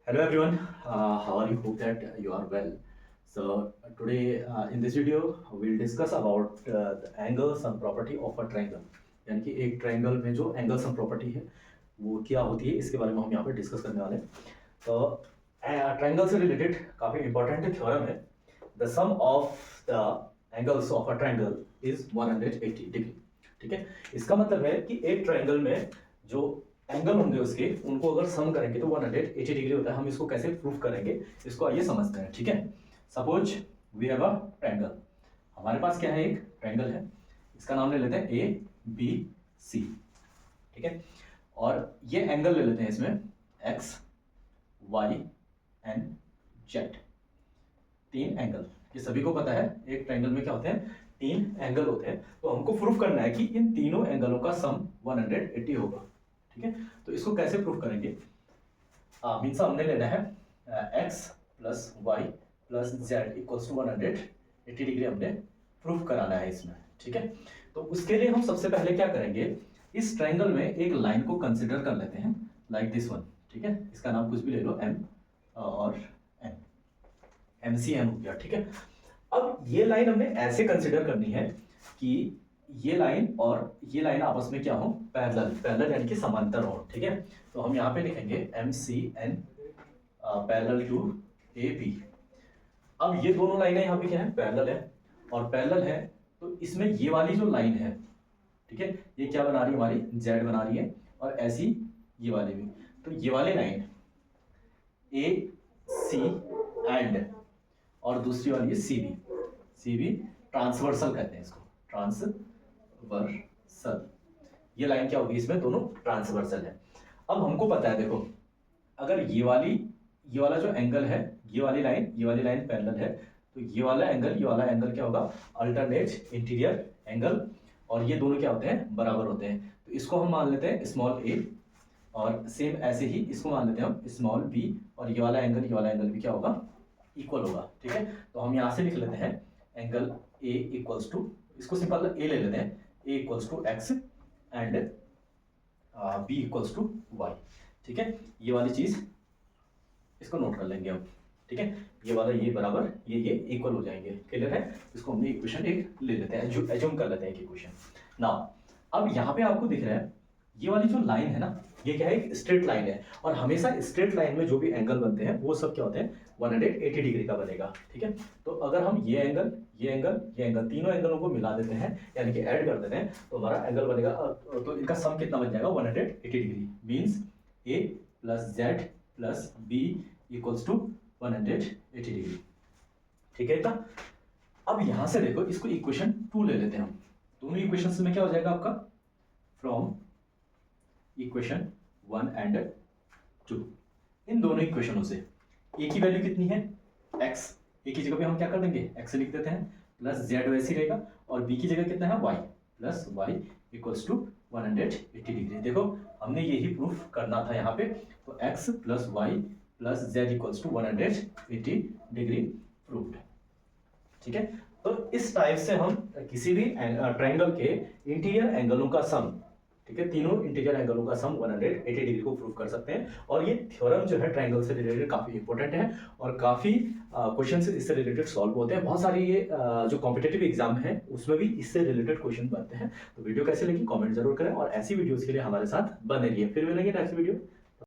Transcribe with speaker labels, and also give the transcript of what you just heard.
Speaker 1: Hello everyone, how are you? Hope that you are well. So today in this video we'll discuss about the angles and property of a triangle. यानी कि एक triangle में जो angles and property है वो क्या होती है इसके बारे में हम यहाँ पे डिस्कस करने वाले हैं। तो ट्रायंगल से रिलेटेड काफी इंपॉर्टेंट थ्योरम है। The sum of the angles of a triangle is 180 degree. ठीक है, इसका मतलब है कि एक ट्रायंगल में जो एंगल होंगे उसके उनको अगर सम करेंगे तो 180 डिग्री होता है। हम इसको कैसे प्रूफ करेंगे इसको आइए समझते हैं। ठीक है, suppose we have a triangle. हमारे पास क्या है, एक ट्रायंगल है, इसका नाम ले लेते हैं ए बी सी। ठीक है, और ये एंगल ले लेते हैं इसमें एक्स वाई एंड जेड, तीन एंगल। ये सभी को पता है एक ट्रायंगल में क्या होते हैं, तीन एंगल होते हैं। तो हमको प्रूफ करना है कि इन तीनों एंगलों का सम 180 होगा। ठीक है, तो इसको कैसे प्रूफ करेंगे, मीन्स हमने लेना है x plus y plus z equals to 180 degree हमने प्रूफ कराना है इसमें। ठीक है, तो उसके लिए हम सबसे पहले क्या करेंगे, इस ट्रायंगल में एक लाइन को कंसिडर कर लेते हैं लाइक दिस वन। ठीक है, इसका नाम कुछ भी ले लो, m और n, MCN हो गया। ठीक है, अब ये लाइन हमने ऐसे कंसिडर करनी है कि ये लाइन और ये लाइन आपस में क्या हो, पैरेलल, पैरेलल यानी कि समांतर हो। ठीक है, तो हम यहाँ पे लिखेंगे MCN पैरेलल टू AB। अब ये दोनों लाइनें यहाँ पे क्या है, पैरेलल है, और पैरेलल है तो इसमें ये वाली जो लाइन है, ठीक है, ये क्या बना रही है, हमारी Z बना रही है, और ऐसी ये वाली भी। तो ये वाली लाइन AC एंड और दूसरी वाली है CB ट्रांसवर्सल कहते हैं इसको, ट्रांसवर्सल। ये लाइन क्या होगी, इसमें दोनों ट्रांसवर्सल है। अब हमको पता है, देखो अगर ये वाला जो एंगल है, ये वाली लाइन पैरेलल है, तो ये वाला एंगल क्या होगा, अल्टरनेट इंटीरियर एंगल, और ये दोनों क्या होते हैं, बराबर होते हैं। तो इसको हम मान लेते हैं स्मॉल a, और सेम ऐसे ही इसको मान लेते हैं हम स्मॉल b, और ये वाला एंगल भी क्या होगा, इक्वल होगा। ठीक है, तो हम यहाँ से लिख लेते हैं एंगल a इक्वल्स टू, इसको सिंपल a ले लेते हैं, a equals to x and b equals to y। ठीक है, ये वाली चीज इसको नोट कर लेंगे अब। ठीक है, ये वाला ये बराबर ये इक्वल हो जाएंगे। क्लियर है, इसको हमने इक्वेशन एक ले लेते हैं, एज्यूम कर लेते हैं एक इक्वेशन। नाउ अब यहाँ पे आपको दिख रहा है ये वाली जो लाइन है ना, ये क्या है, एक स्ट्रेट लाइन है, और हमेशा स्ट्रेट लाइन में जो भी एंगल बनते हैं वो सब क्या होते हैं, 180 डिग्री का बनेगा। ठीक है, तो अगर हम ये एंगल तीनों एंगलों को मिला देते हैं, यानी कि ऐड कर देते हैं, तो हमारा एंगल बनेगा, तो इनका सम कितना बन जाएगा, 180 degree. Means a plus z plus b equals to 180 degree. ठीक है, अब यहां से देखो, इसको इक्वेशन 2 ले लेते हैं हम। दोनों इक्वेशन में क्या हो जाएगा आपका, फ्रॉम इक्वेशन 1 एंड 2, इन दोनों इक्वेशनों से a की वैल्यू कितनी है, x, a की जगह पे हम क्या कर देंगे, x लिख देते हैं, प्लस z वैसे ही रहेगा, और b की जगह कितना है, y, plus y equals to 180 degree. देखो हमने यही प्रूफ करना था यहाँ पे, तो x plus y plus z equals to 180 degree proved. ठीक है, तो इस टाइप से हम किसी भी ट्रायंगल के इंटीरियर एंगलों का सम, ठीक है, तीनों इंटीरियर एंगलों का सम 180 डिग्री को प्रूव कर सकते हैं। और ये थ्योरम जो है ट्रायंगल से रिलेटेड काफी इंपॉर्टेंट है, और काफी क्वेश्चन इससे रिलेटेड सॉल्व होते हैं। बहुत सारी ये जो कॉम्पिटेटिव एग्जाम है उसमें भी इससे रिलेटेड क्वेश्चन बनते हैं। तो वीडियो कैसे लगी कमेंट जरूर करें, और ऐसी वीडियोस के लिए हमारे साथ बने रहिए। फिर मिलेंगे नेक्स्ट वीडियो।